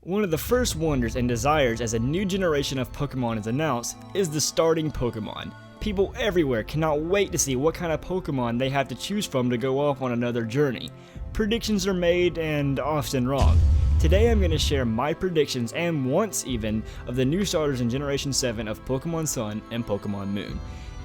One of the first wonders and desires as a new generation of Pokemon is announced is the starting Pokemon. People everywhere cannot wait to see what kind of Pokemon they have to choose from to go off on another journey. Predictions are made and often wrong. Today I'm going to share my predictions and wants even of the new starters in Generation 7 of Pokemon Sun and Pokemon Moon.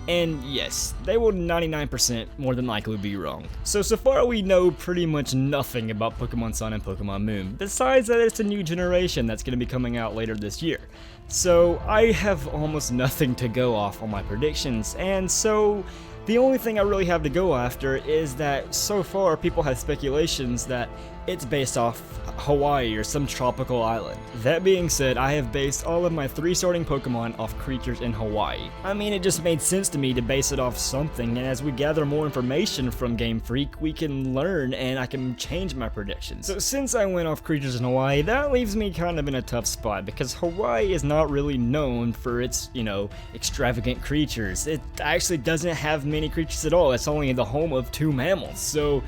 And yes, they will 99% more than likely be wrong. So far we know pretty much nothing about Pokemon Sun and Pokemon Moon, besides that it's a new generation that's going to be coming out later this year. So I have almost nothing to go off on my predictions, and so the only thing I really have to go after is that so far people have speculations that it's based off Hawaii or some tropical island. That being said, I have based all of my 3 starting Pokemon off creatures in Hawaii. I mean, it just made sense to me to base it off something, and as we gather more information from Game Freak, we can learn and I can change my predictions. So since I went off creatures in Hawaii, that leaves me kind of in a tough spot because Hawaii is not really known for its, extravagant creatures. It actually doesn't have many creatures at all. It's only the home of 2 mammals. So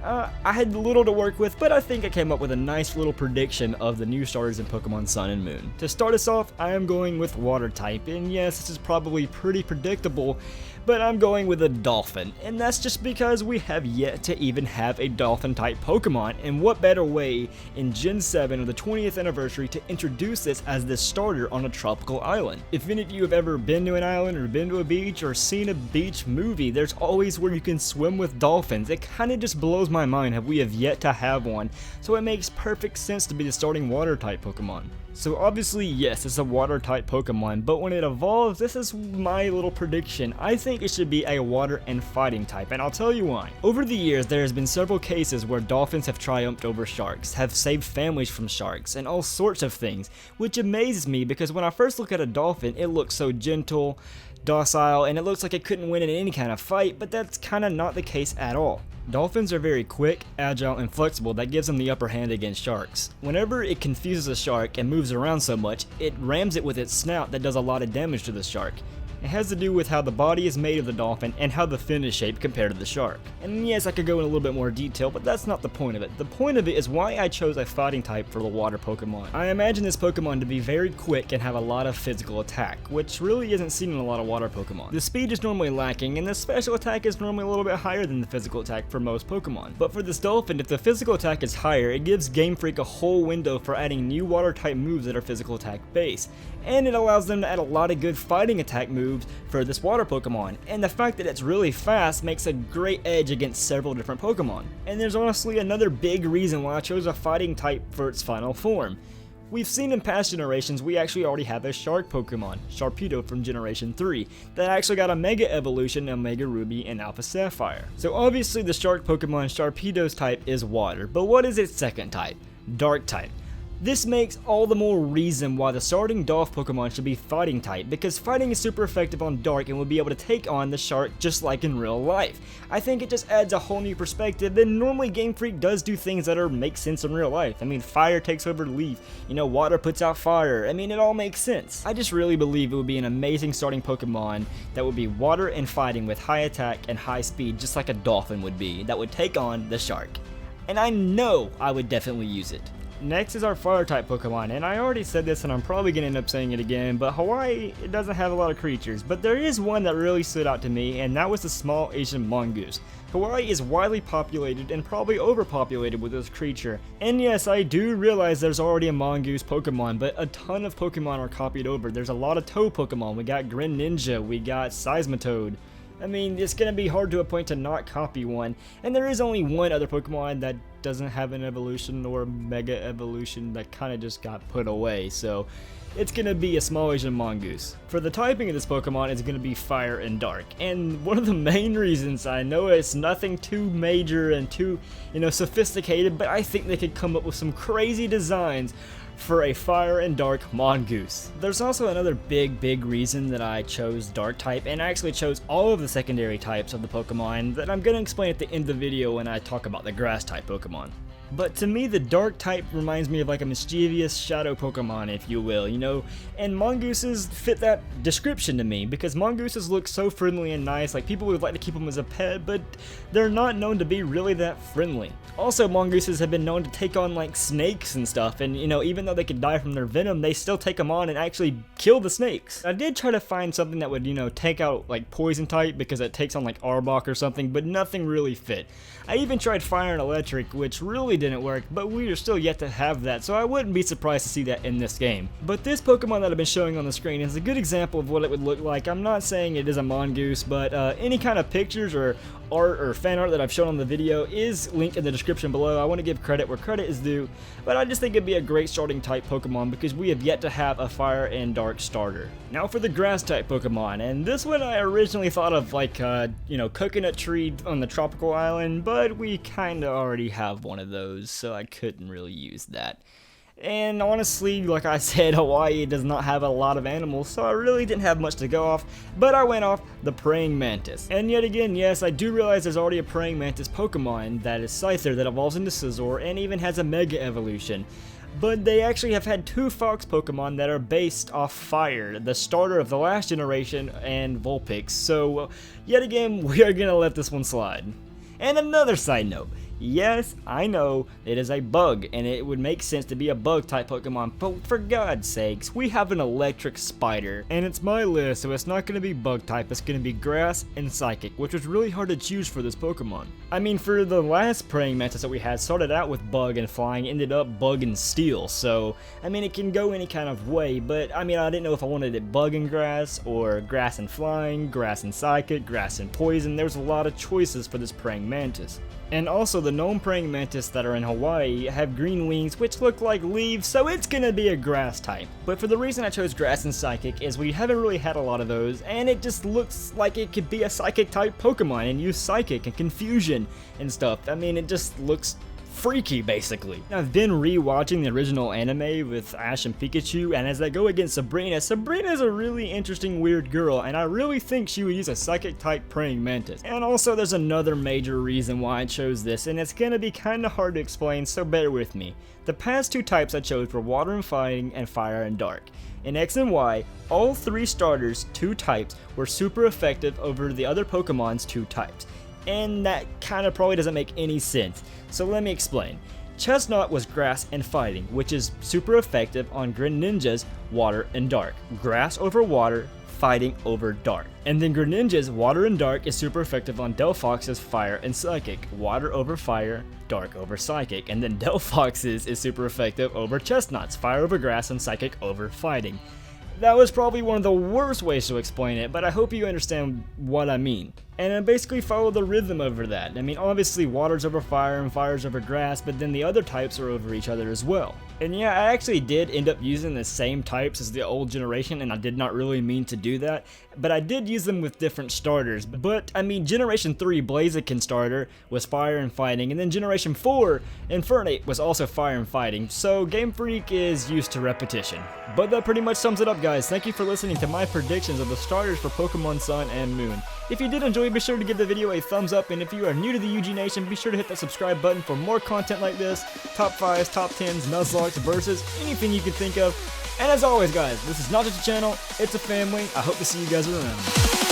I had little to work with, but I think I came up with a nice little prediction of the new starters in Pokemon Sun and Moon. To start us off, I am going with Water type, and yes, this is probably pretty predictable, but I'm going with a Dolphin, and that's just because we have yet to even have a Dolphin type Pokemon, and what better way in Gen 7 of the 20th anniversary to introduce this as the starter on a tropical island. If any of you have ever been to an island or been to a beach or seen a beach movie, there's always where you can swim with dolphins. It kind of just blows my mind how we have yet to have one, so it makes perfect sense to be the starting Water type Pokemon. So obviously, yes, it's a Water type Pokemon, but when it evolves, this is my little prediction. I think it should be a Water and Fighting type, and I'll tell you why. Over the years, there has been several cases where dolphins have triumphed over sharks, have saved families from sharks, and all sorts of things, which amazes me because when I first look at a dolphin, it looks so gentle, docile, and it looks like it couldn't win in any kind of fight, but that's kind of not the case at all. Dolphins are very quick, agile, and flexible. That gives them the upper hand against sharks. Whenever it confuses a shark and moves around so much, it rams it with its snout that does a lot of damage to the shark. It has to do with how the body is made of the dolphin and how the fin is shaped compared to the shark. And yes, I could go in a little bit more detail, but that's not the point of it. The point of it is why I chose a fighting type for the water Pokemon. I imagine this Pokemon to be very quick and have a lot of physical attack, which really isn't seen in a lot of water Pokemon. The speed is normally lacking, and the special attack is normally a little bit higher than the physical attack for most Pokemon. But for this dolphin, if the physical attack is higher, it gives Game Freak a whole window for adding new water type moves that are physical attack based. And it allows them to add a lot of good fighting attack moves for this water Pokemon, and the fact that it's really fast makes a great edge against several different Pokemon. And there's honestly another big reason why I chose a fighting type for its final form. We've seen in past generations we actually already have a shark Pokemon, Sharpedo from Generation 3, that actually got a Mega Evolution in Omega Ruby and Alpha Sapphire. So obviously the shark Pokemon Sharpedo's type is water, but what is its second type? Dark type. This makes all the more reason why the starting Dolph Pokemon should be fighting type, because fighting is super effective on Dark and will be able to take on the shark just like in real life. I think it just adds a whole new perspective, and normally Game Freak does do things that make sense in real life. I mean, fire takes over leaf, water puts out fire, it all makes sense. I just really believe it would be an amazing starting Pokemon that would be water and fighting with high attack and high speed just like a dolphin would be, that would take on the shark. And I know I would definitely use it. Next is our fire type Pokemon, and I already said this and I'm probably going to end up saying it again, but Hawaii, it doesn't have a lot of creatures, but there is one that really stood out to me, and that was the small Asian mongoose. Hawaii is widely populated and probably overpopulated with this creature, and yes, I do realize there's already a mongoose Pokemon, but a ton of Pokemon are copied over. There's a lot of Toad Pokemon. We got Greninja, we got Seismitoad. It's gonna be hard to a point to not copy one, and there is only one other Pokemon that doesn't have an evolution or a Mega Evolution that kind of just got put away, so it's gonna be a small Asian mongoose. For the typing of this Pokemon, it's gonna be fire and dark, and one of the main reasons, I know it's nothing too major and too, sophisticated, but I think they could come up with some crazy designs for a fire and dark mongoose. There's also another big reason that I chose dark type, and I actually chose all of the secondary types of the Pokemon that I'm going to explain at the end of the video when I talk about the grass type Pokemon. But to me, the dark type reminds me of like a mischievous shadow Pokemon, if you will, you know, and mongooses fit that description to me because mongooses look so friendly and nice, like people would like to keep them as a pet, but they're not known to be really that friendly. Also, mongooses have been known to take on like snakes and stuff, and you know, even though they could die from their venom, they still take them on and actually kill the snakes. I did try to find something that would, you know, take out like poison type because it takes on like Arbok or something, but nothing really fit. I even tried fire and electric, which really didn't work, but we are still yet to have that, so I wouldn't be surprised to see that in this game. But this Pokemon that I've been showing on the screen is a good example of what it would look like. I'm not saying it is a mongoose, but any kind of pictures or art or fan art that I've shown on the video is linked in the description below. I want to give credit where credit is due, but I just think it'd be a great starting type Pokemon because we have yet to have a fire and dark starter. Now for the grass type Pokemon, and this one I originally thought of like, you know, coconut tree on the tropical island, but we kinda already have one of those, so I couldn't really use that. And honestly, like I said, Hawaii does not have a lot of animals, so I really didn't have much to go off, but I went off the praying mantis. And yet again, yes, I do realize there's already a praying mantis Pokemon that is Scyther that evolves into Scizor and even has a Mega Evolution. But they actually have had two fox Pokemon that are based off fire, the starter of the last generation and Vulpix, so yet again, we are gonna let this one slide. And another side note, yes, I know it is a bug, and it would make sense to be a bug type Pokemon, but for God's sakes, we have an electric spider. And it's my list, so it's not going to be bug type, it's going to be grass and psychic, which was really hard to choose for this Pokemon. I mean, for the last praying mantis that we had, started out with bug and flying, ended up bug and steel, so, I mean, it can go any kind of way, but, I mean, I didn't know if I wanted it bug and grass, or grass and flying, grass and psychic, grass and poison. There's a lot of choices for this praying mantis. And also, the gnome praying mantis that are in Hawaii have green wings which look like leaves, so it's gonna be a grass type. But for the reason I chose grass and psychic is we haven't really had a lot of those, and it just looks like it could be a psychic type Pokemon and use psychic and confusion and stuff. I mean, it just looks freaky, basically. I've been re-watching the original anime with Ash and Pikachu, and as I go against Sabrina, Sabrina's a really interesting weird girl, and I really think she would use a psychic type praying mantis. And also there's another major reason why I chose this, and it's gonna be kinda hard to explain, so bear with me. The past two types I chose were water and fighting and fire and dark. In X and Y, all three starters, two types, were super effective over the other Pokemon's two types. And that kind of probably doesn't make any sense, so let me explain. Chestnut was grass and fighting, which is super effective on Greninja's water and dark. Grass over water, fighting over dark. And then Greninja's water and dark is super effective on Delphox's fire and psychic. Water over fire, dark over psychic. And then Delphox's is super effective over Chestnut's, fire over grass and psychic over fighting. That was probably one of the worst ways to explain it, but I hope you understand what I mean. And I basically follow the rhythm over that. I mean, obviously water's over fire and fire's over grass, but then the other types are over each other as well. And yeah, I actually did end up using the same types as the old generation, and I did not really mean to do that, but I did use them with different starters. But I mean, Generation 3 Blaziken starter was fire and fighting, and then Generation 4 Infernape was also fire and fighting, so Game Freak is used to repetition. But that pretty much sums it up, guys. Thank you for listening to my predictions of the starters for Pokemon Sun and Moon. If you did enjoy, be sure to give the video a thumbs up, and if you are new to the UG Nation, be sure to hit that subscribe button for more content like this, top 5s, top 10s, Nuzlocke, versus anything you can think of. And as always, guys, this is not just a channel, it's a family. I hope to see you guys around.